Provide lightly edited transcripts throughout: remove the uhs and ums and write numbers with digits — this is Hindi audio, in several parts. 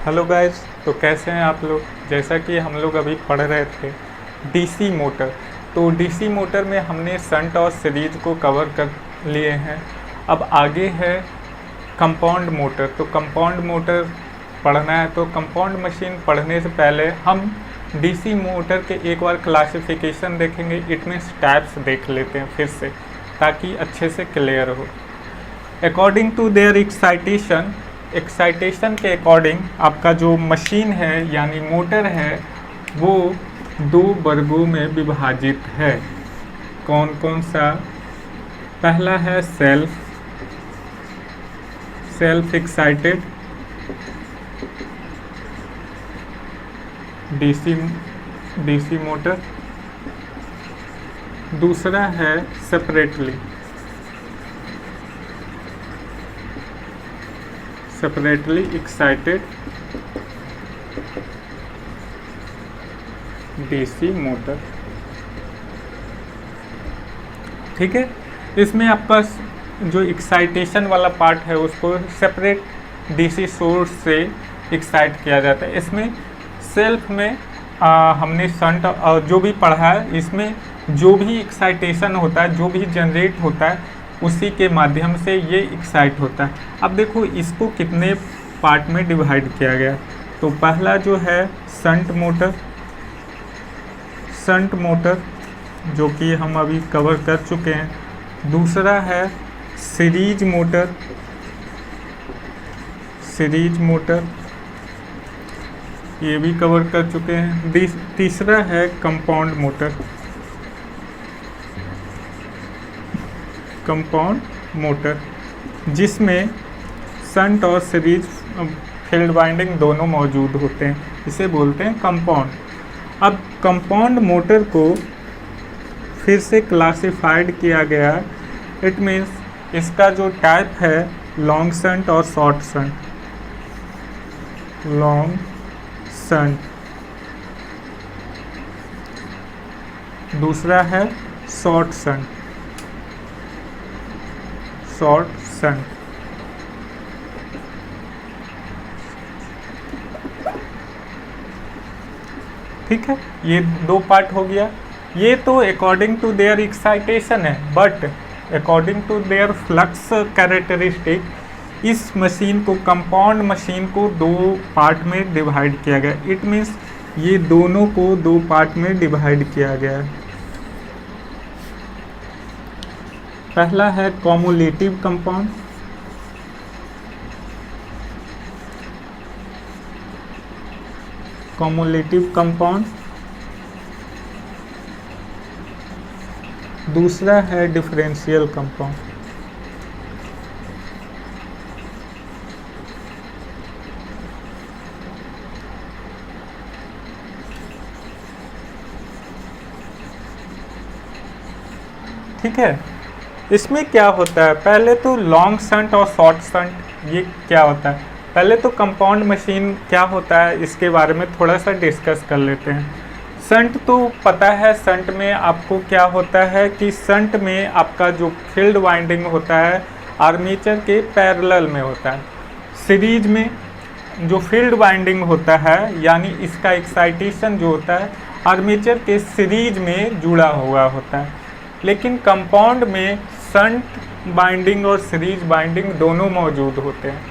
हेलो गाइस, तो कैसे हैं आप लोग। जैसा कि हम लोग अभी पढ़ रहे थे डीसी मोटर, तो डीसी मोटर में हमने शंट और सीरीज को कवर कर लिए हैं। अब आगे है कंपाउंड मोटर। तो कंपाउंड मोटर पढ़ना है, तो कंपाउंड मशीन पढ़ने से पहले हम डीसी मोटर के एक बार क्लासिफिकेशन देखेंगे। इट मीन्स टाइप्स देख लेते हैं फिर से, ताकि अच्छे से क्लियर हो। अकॉर्डिंग टू देयर एक्साइटेशन के अकॉर्डिंग आपका जो मशीन है यानी मोटर है वो दो वर्गों में विभाजित है। कौन कौन सा? पहला है सेल्फ एक्साइटेड डीसी मोटर। दूसरा है सेपरेटली एक्साइटेड डीसी मोटर। ठीक है, इसमें आपका जो एक्साइटेशन वाला पार्ट है उसको सेपरेट डीसी सोर्स से एक्साइट किया जाता है। इसमें सेल्फ में हमने शंट जो भी पढ़ा है, इसमें जो भी एक्साइटेशन होता है, जो भी जनरेट होता है, उसी के माध्यम से ये एक्साइट होता है। अब देखो इसको कितने पार्ट में डिवाइड किया गया। तो पहला जो है शंट मोटर जो कि हम अभी कवर कर चुके हैं। दूसरा है सीरीज मोटर, ये भी कवर कर चुके हैं। तीसरा है कंपाउंड मोटर जिसमें शंट और सीरीज फील्ड वाइंडिंग दोनों मौजूद होते हैं, इसे बोलते हैं कंपाउंड। अब कंपाउंड मोटर को फिर से क्लासिफाइड किया गया। इट मीन्स इसका जो टाइप है लॉन्ग शंट और शॉर्ट शंट। दूसरा है शॉर्ट शंट। ठीक है, ये दो पार्ट हो गया। ये तो अकॉर्डिंग टू देयर एक्साइटेशन है, but according to their flux characteristic इस मशीन को, कंपाउंड मशीन को दो पार्ट में डिवाइड किया गया। इट मीन्स ये दोनों को दो पार्ट में डिवाइड किया गया है। पहला है कॉमुलेटिव कंपाउंड, दूसरा है डिफरेंशियल कंपाउंड। ठीक है, इसमें क्या होता है, पहले तो लॉन्ग शंट और शॉर्ट शंट ये क्या होता है। पहले तो कंपाउंड मशीन क्या होता है इसके बारे में थोड़ा सा डिस्कस कर लेते हैं। शंट तो पता है, शंट में आपको क्या होता है कि शंट में आपका जो फील्ड वाइंडिंग होता है आर्मेचर के पैरेलल में होता है। सीरीज में जो फील्ड वाइंडिंग होता है यानी इसका एक्साइटेशन जो होता है आर्मेचर के सीरीज में जुड़ा हुआ होता है। लेकिन कंपाउंड में शंट बाइंडिंग और सीरीज बाइंडिंग दोनों मौजूद होते हैं।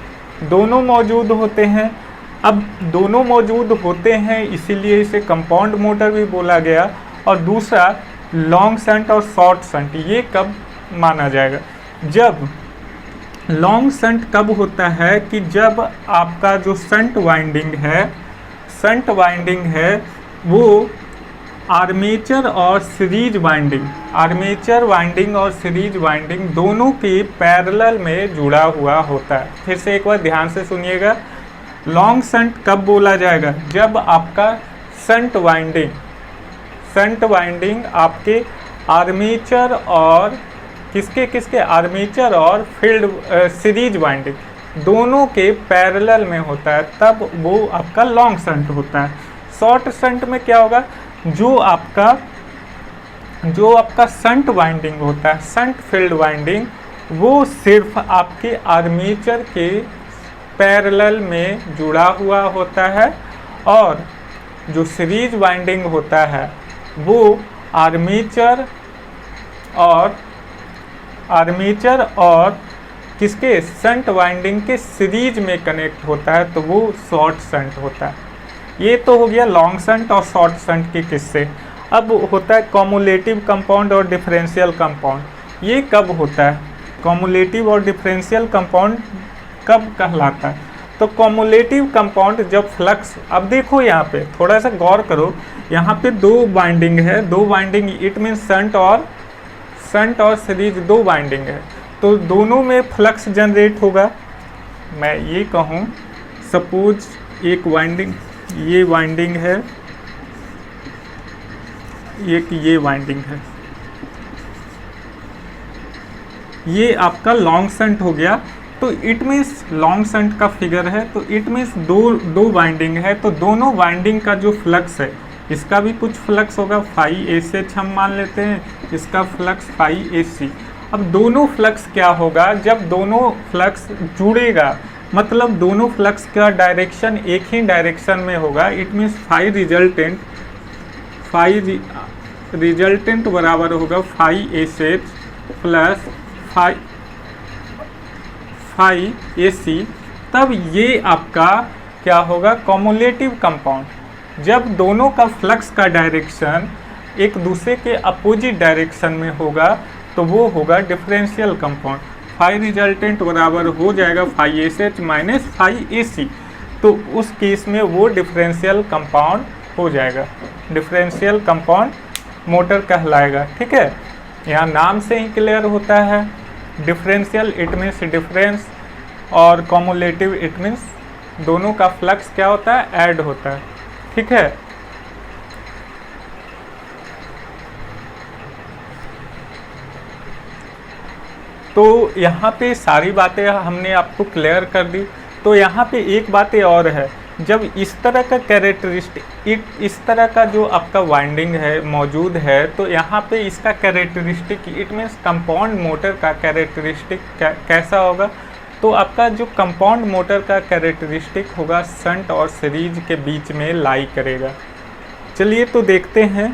अब दोनों मौजूद होते हैं इसीलिए इसे कंपाउंड मोटर भी बोला गया। और दूसरा लॉन्ग शंट और शॉर्ट शंट, ये कब माना जाएगा? जब लॉन्ग शंट कब होता है कि जब आपका जो शंट वाइंडिंग है वो आर्मेचर वाइंडिंग और सीरीज वाइंडिंग दोनों के पैरेलल में जुड़ा हुआ होता है। फिर से एक बार ध्यान से सुनिएगा, लॉन्ग शंट कब बोला जाएगा? जब आपका शंट वाइंडिंग आपके आर्मेचर और किसके आर्मेचर और फील्ड सीरीज वाइंडिंग दोनों के पैरेलल में होता है, तब वो आपका लॉन्ग शंट होता है। शॉर्ट शंट में क्या होगा? जो आपका शंट वाइंडिंग होता है, शंट फील्ड वाइंडिंग, वो सिर्फ आपके आर्मेचर के पैरेलल में जुड़ा हुआ होता है, और जो सीरीज वाइंडिंग होता है वो आर्मेचर और किसके शंट वाइंडिंग के सीरीज में कनेक्ट होता है, तो वो शॉर्ट शंट होता है। ये तो हो गया लॉन्ग शंट और शॉर्ट शंट के किस्से। अब होता है कॉमुलेटिव कंपाउंड और डिफरेंशियल कंपाउंड। ये कब होता है? कॉमुलेटिव और डिफरेंशियल कंपाउंड कब कहलाता है? तो कॉमुलेटिव कंपाउंड जब फ्लक्स, अब देखो यहाँ पे थोड़ा सा गौर करो, यहाँ पे दो बाइंडिंग है, दो बाइंडिंग, इट मीन्स शंट और सीरीज दो बाइंडिंग है, तो दोनों में फ्लक्स जनरेट होगा। मैं ये कहूँ सपोज एक वाइंडिंग, ये वाइंडिंग है, एक ये वाइंडिंग है, ये आपका लॉन्ग शंट हो गया, तो इट मीन्स लॉन्ग शंट का फिगर है, तो इट मीन्स दो वाइंडिंग है, तो दोनों वाइंडिंग का जो फ्लक्स है, इसका भी कुछ फ्लक्स होगा, फाई एच हम मान लेते हैं, इसका फ्लक्स फाई एच सी। अब दोनों फ्लक्स क्या होगा, जब दोनों फ्लक्स जुड़ेगा, मतलब दोनों फ्लक्स का डायरेक्शन एक ही डायरेक्शन में होगा, इट मीन्स फाई रिजल्टेंट बराबर होगा phi H H plus phi A C. तब ये आपका क्या होगा, कॉमुलेटिव कंपाउंड। जब दोनों का फ्लक्स का डायरेक्शन एक दूसरे के अपोजिट डायरेक्शन में होगा, तो वो होगा डिफरेंशियल कंपाउंड। फाई रिजल्टेंट बराबर हो जाएगा phi S H minus phi A C, तो उस केस में वो डिफरेंशियल कंपाउंड हो जाएगा, डिफरेंशियल कंपाउंड मोटर कहलाएगा। ठीक है, यहाँ नाम से ही क्लियर होता है, डिफरेंशियल इट मीन्स डिफरेंस, और कॉमुलेटिव इट मीन्स दोनों का फ्लक्स क्या होता है, ऐड होता है। ठीक है, तो यहाँ पे सारी बातें हमने आपको क्लियर कर दी। तो यहाँ पे एक बात और है, जब इस तरह का कैरेक्टरिस्टिक, इस तरह का जो आपका वाइंडिंग है मौजूद है, तो यहाँ पे इसका characteristic, it means compound motor का कैरेक्टरिस्टिक कैसा होगा, तो आपका जो कंपाउंड मोटर का कैरेक्टरिस्टिक होगा शंट और सीरीज के बीच में लाई करेगा। चलिए तो देखते हैं।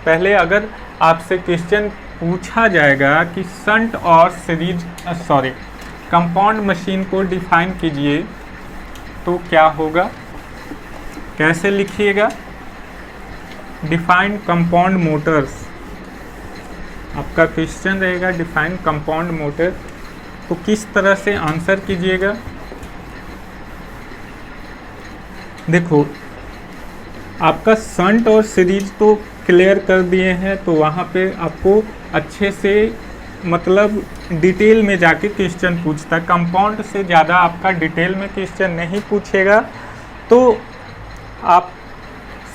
पहले अगर आपसे क्वेश्चन पूछा जाएगा कि शंट और सीरीज कंपाउंड मशीन को डिफाइन कीजिए, तो क्या होगा, कैसे लिखिएगा? डिफाइन कंपाउंड मोटर्स, आपका क्वेश्चन रहेगा डिफाइन कंपाउंड मोटर, तो किस तरह से आंसर कीजिएगा? देखो, आपका शंट और सीरीज तो क्लियर कर दिए हैं, तो वहाँ पे आपको अच्छे से मतलब डिटेल में जाके क्वेश्चन पूछता है। कंपाउंड से ज़्यादा आपका डिटेल में क्वेश्चन नहीं पूछेगा, तो आप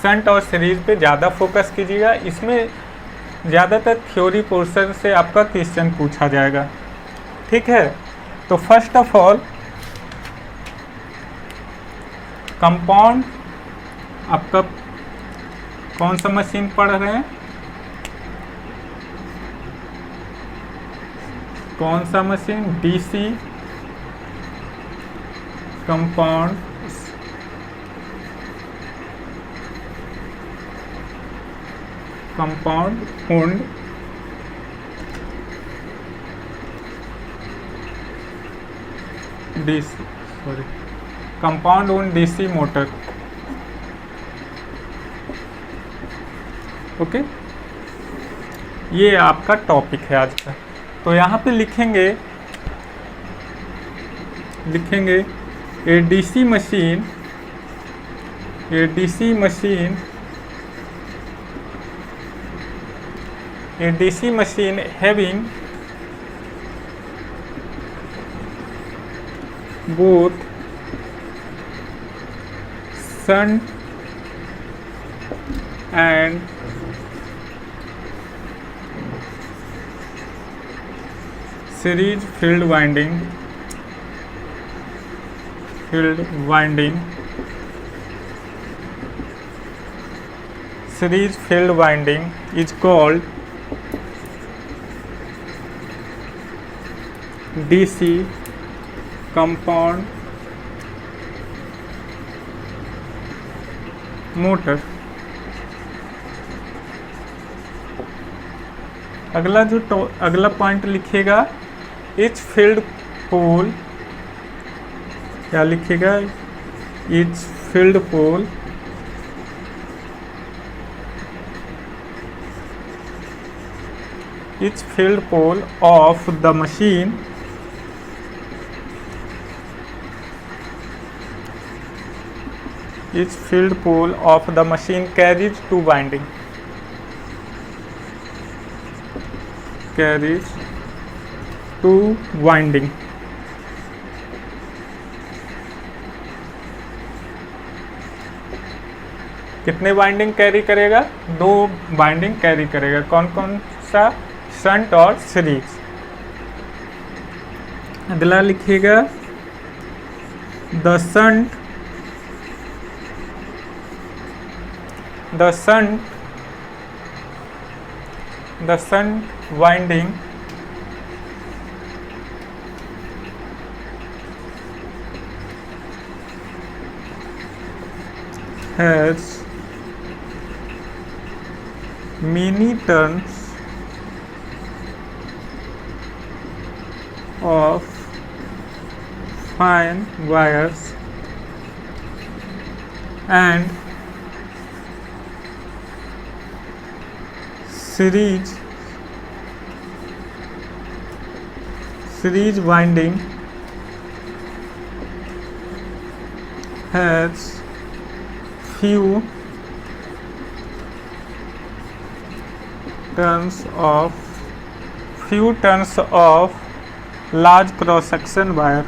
शंट और सीरीज पे ज़्यादा फोकस कीजिएगा। इसमें ज़्यादातर थ्योरी पोर्शन से आपका क्वेश्चन पूछा जाएगा। ठीक है, तो फर्स्ट ऑफ ऑल कंपाउंड, आपका कौन सा मशीन पढ़ रहे हैं, कौन सा machine? DC compound owned compound owned DC motor. Okay, ये आपका टॉपिक है आज का। तो यहाँ पे लिखेंगे a DC machine having both shunt and series field winding series field winding is called DC compound motor. अगला अगला पॉइंट लिखिएगा, इच फील्ड पोल, क्या लिखिएगा, etch field pole each field pole of the machine carries two winding, कितने वाइंडिंग कैरी करेगा? 2 वाइंडिंग कैरी करेगा। कौन कौन सा? शंट और सीरीज। अगला लिखिएगा, the shunt winding has many turns of fine wires and series winding has few turns of large cross section wire,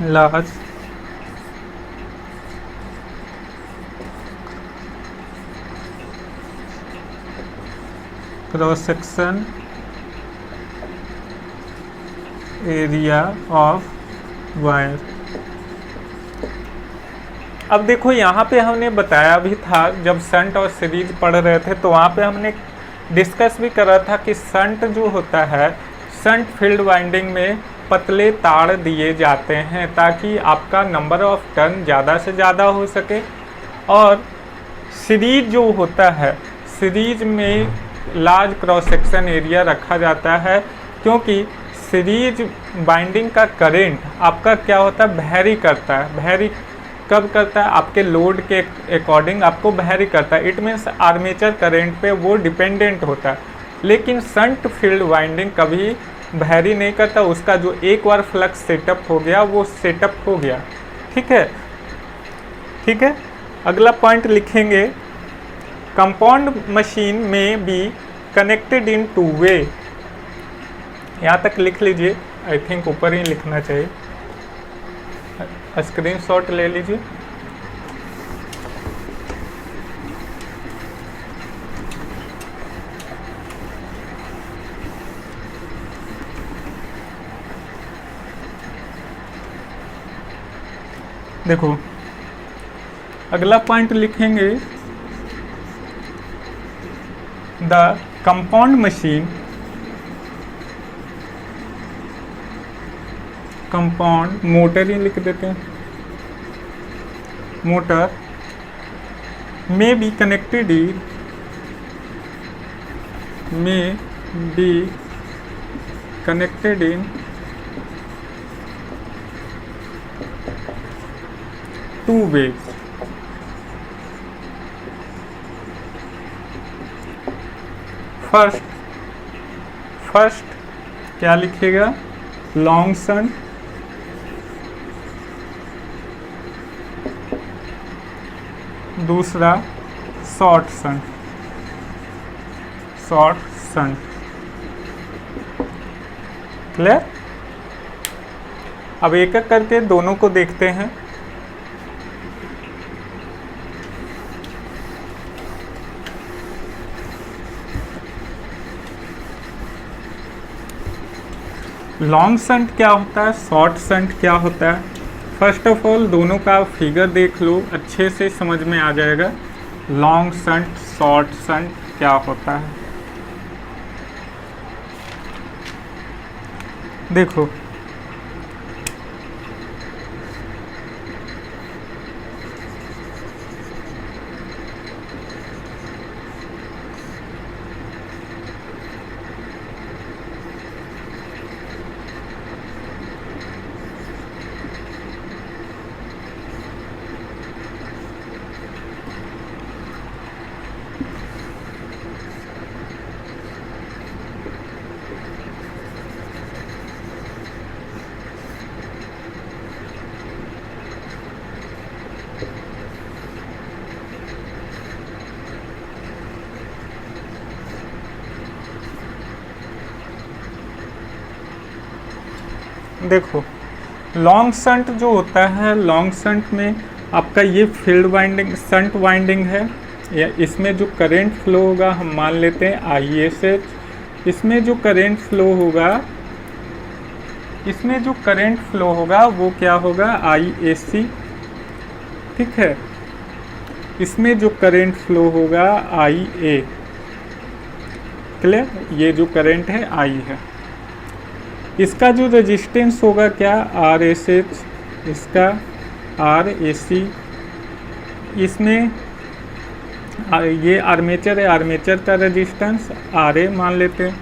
large cross section area of wire। अब देखो यहाँ पे हमने बताया भी था, जब शंट और सीरीज पढ़ रहे थे तो वहाँ पे हमने डिस्कस भी कर रहा था कि शंट जो होता है, शंट फील्ड वाइंडिंग में पतले तार दिए जाते हैं ताकि आपका नंबर ऑफ टर्न ज़्यादा से ज़्यादा हो सके। और सीरीज जो होता है, सीरीज में लार्ज क्रॉस सेक्शन एरिया रखा जाता है, क्योंकि सीरीज बाइंडिंग का करेंट आपका क्या होता है, वैरी करता है। वैरी कब करता है? आपके लोड के अकॉर्डिंग आपको वैरी करता है। इट मीन्स आर्मेचर करंट पे वो डिपेंडेंट होता है। लेकिन शंट फील्ड वाइंडिंग कभी वैरी नहीं करता, उसका जो एक बार फ्लक्स सेटअप हो गया वो सेटअप हो गया। ठीक है, ठीक है। अगला पॉइंट लिखेंगे, कंपाउंड मशीन में बी कनेक्टेड इन 2 वे। यहाँ तक लिख लीजिए, आई थिंक ऊपर ही लिखना चाहिए, स्क्रीनशॉट ले लीजिए। देखो अगला पॉइंट लिखेंगे, the compound machine, compound motor ही लिख देते हैं, मोटर में be connected in 2 ways। First क्या लिखेगा, लॉन्ग शंट, दूसरा शॉर्ट शंट। क्लियर? अब एक एक करके दोनों को देखते हैं। लॉन्ग शंट क्या होता है, शॉर्ट शंट क्या होता है? फर्स्ट ऑफ ऑल दोनों का फिगर देख लो, अच्छे से समझ में आ जाएगा लॉन्ग शंट शॉर्ट शंट क्या होता है। देखो देखो लॉन्ग शंट जो होता है, लॉन्ग शंट में आपका ये फील्ड वाइंडिंग शंट वाइंडिंग है, या इसमें जो करंट फ्लो होगा हम मान लेते हैं ISH। इसमें जो करंट फ्लो होगा, इसमें जो करंट फ्लो होगा वो क्या होगा, IAC। ठीक है, इसमें जो करंट फ्लो होगा IA। क्लियर, ये जो करंट है I है। इसका जो रेजिस्टेंस होगा क्या, RSH, इसका RAC। इसमें ये आर्मेचर है, आर्मेचर का रेजिस्टेंस RA मान लेते हैं।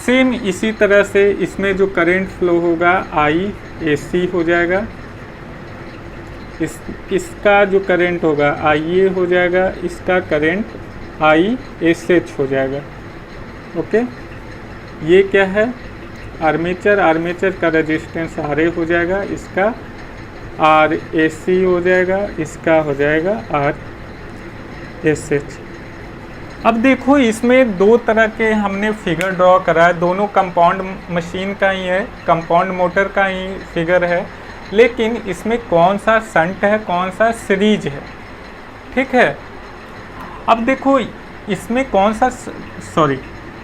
सेम इसी तरह से इसमें जो करंट फ्लो होगा IAC हो जाएगा, इसका जो करंट होगा IA हो जाएगा, इसका करंट ISH हो जाएगा। ओके, ये क्या है, आर्मेचर, आर्मेचर का रेजिस्टेंस RA हो जाएगा, इसका RAC हो जाएगा, इसका हो जाएगा RSH। अब देखो इसमें दो तरह के हमने फिगर ड्रॉ करा है, दोनों कंपाउंड मशीन का ही है, कंपाउंड मोटर का ही फिगर है, लेकिन इसमें कौन सा शंट है, कौन सा सीरीज है। ठीक है, अब देखो इसमें कौन सा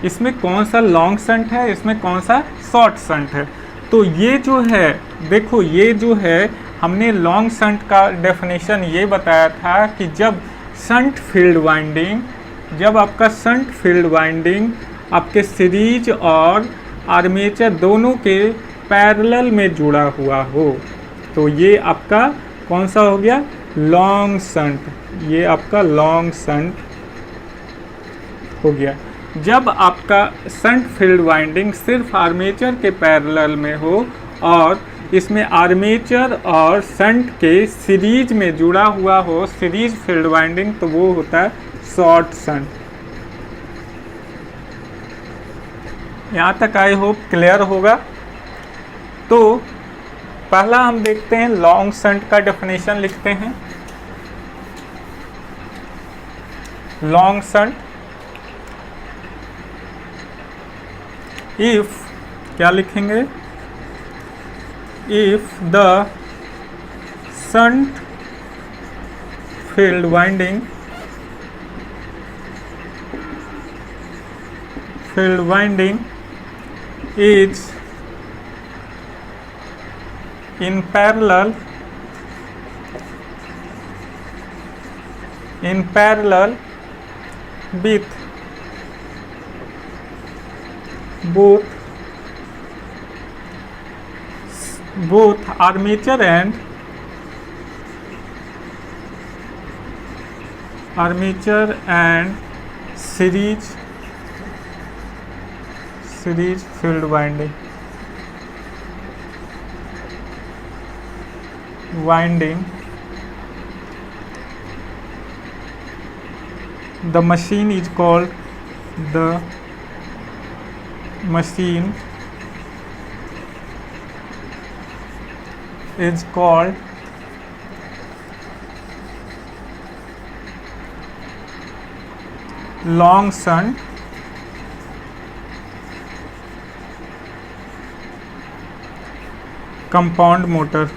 इसमें कौन सा लॉन्ग शंट है, इसमें कौन सा शॉर्ट शंट है। तो ये जो है, देखो ये जो है, हमने लॉन्ग शंट का डेफिनेशन ये बताया था कि जब शंट फील्ड वाइंडिंग, जब आपका शंट फील्ड वाइंडिंग आपके सीरीज और आर्मेचर दोनों के पैरेलल में जुड़ा हुआ हो, तो ये आपका कौन सा हो गया, लॉन्ग शंट। ये आपका लॉन्ग शंट हो गया। जब आपका शंट फील्ड वाइंडिंग सिर्फ आर्मेचर के पैरेलल में हो और इसमें आर्मेचर और शंट के सीरीज में जुड़ा हुआ हो, सीरीज फील्ड वाइंडिंग, तो वो होता है शॉर्ट शंट। यहाँ तक आई होप क्लियर होगा। तो पहला हम देखते हैं, लॉन्ग शंट का डेफिनेशन लिखते हैं। लॉन्ग शंट, इफ क्या लिखेंगे, if the shunt field winding is in parallel with both armature and series field winding the machine is called long shunt compound motor।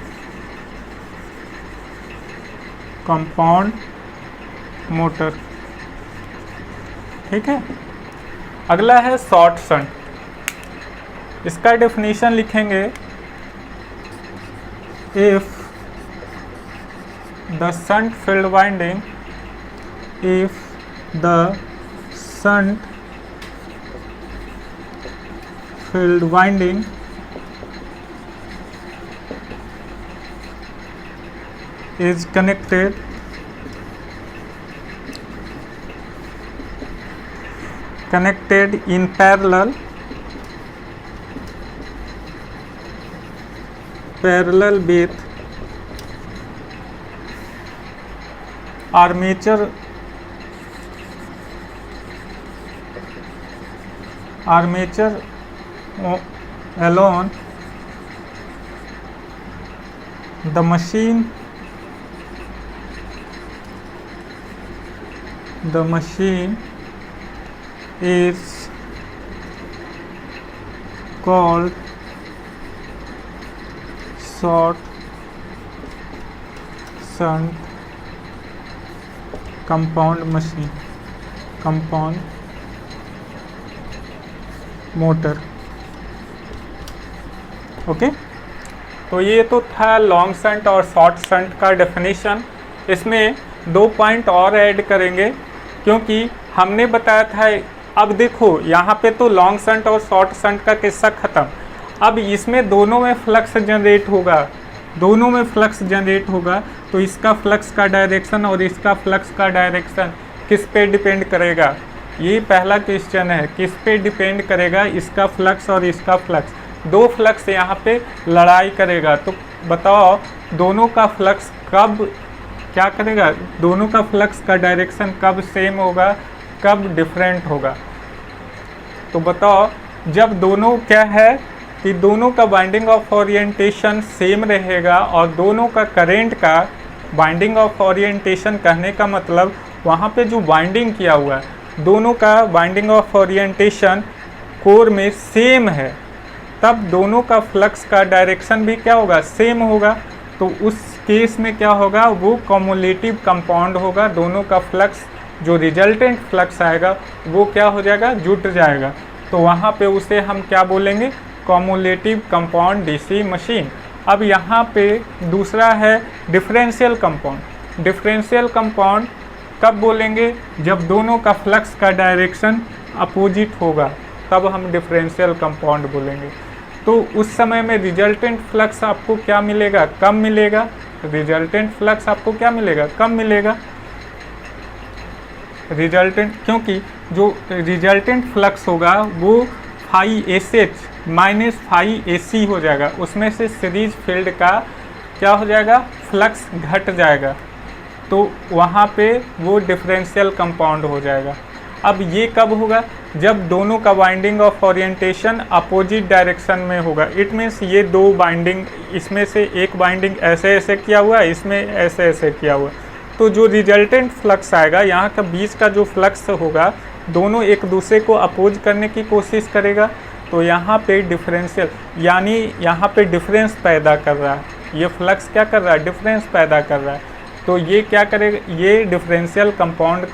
ठीक है। अगला है शॉर्ट शंट, इसका डेफिनेशन लिखेंगे, if the shunt field winding is connected in parallel with armature alone, the machine is called short shunt compound machine, compound motor. Okay, तो ये तो था लॉन्ग शंट और शॉर्ट शंट का डेफिनेशन। इसमें 2 पॉइंट और ऐड करेंगे, क्योंकि हमने बताया था। अब देखो यहाँ पे तो लॉन्ग शंट और शॉर्ट शंट का किस्सा ख़त्म। अब इसमें दोनों में फ्लक्स जनरेट होगा, दोनों में फ्लक्स जनरेट होगा, तो इसका फ्लक्स का डायरेक्शन और इसका फ्लक्स का डायरेक्शन किस पे डिपेंड करेगा? ये पहला क्वेश्चन है, किस पे डिपेंड करेगा? इसका फ्लक्स और इसका फ्लक्स, दो फ्लक्स यहाँ पे लड़ाई करेगा। तो बताओ दोनों का फ्लक्स कब क्या करेगा? दोनों का फ्लक्स का डायरेक्शन कब सेम होगा, कब डिफरेंट होगा? तो बताओ, जब दोनों क्या है कि दोनों का बाइंडिंग ऑफ ओरिएंटेशन सेम रहेगा और दोनों का करेंट का बाइंडिंग ऑफ ओरिएंटेशन कहने का मतलब वहाँ पे जो बाइंडिंग किया हुआ है, दोनों का बाइंडिंग ऑफ ओरिएंटेशन कोर में सेम है, तब दोनों का फ्लक्स का डायरेक्शन भी क्या होगा? सेम होगा। तो उस केस में क्या होगा? वो कम्युलेटिव कंपाउंड होगा। दोनों का फ्लक्स, जो रिजल्टेंट फ्लक्स आएगा वो क्या हो जाएगा? जुट जाएगा। तो वहाँ पे उसे हम क्या बोलेंगे? Cumulative compound DC machine. अब यहाँ पे दूसरा है डिफरेंशियल कंपाउंड। डिफरेंशियल कंपाउंड कब बोलेंगे? जब दोनों का फ्लक्स का डायरेक्शन अपोजिट होगा, तब हम डिफरेंशियल कंपाउंड बोलेंगे। तो उस समय में रिजल्टेंट फ्लक्स आपको क्या मिलेगा? कम मिलेगा। रिजल्टेंट फ्लक्स आपको क्या मिलेगा? कम मिलेगा। रिजल्टेंट, क्योंकि जो रिजल्टेंट फ्लक्स होगा वो phi S H minus phi A C हो जाएगा, उसमें से सीरीज फील्ड का क्या हो जाएगा? फ्लक्स घट जाएगा। तो वहाँ पे वो डिफरेंशियल कंपाउंड हो जाएगा। अब ये कब होगा? जब दोनों का binding of orientation opposite direction में होगा। इट मीन्स ये दो बाइंडिंग, इसमें से एक बाइंडिंग ऐसे ऐसे किया हुआ है, इसमें ऐसे ऐसे किया हुआ है, तो जो रिजल्टेंट फ्लक्स आएगा, यहाँ का बीच का जो फ्लक्स होगा, दोनों एक दूसरे को अपोज करने की कोशिश करेगा। तो यहाँ पे डिफरेंशियल, यानी यहाँ पे डिफरेंस पैदा कर रहा है। ये फ्लक्स क्या कर रहा है? डिफरेंस पैदा कर रहा है। तो ये क्या करेगा? ये डिफरेंशियल कंपाउंड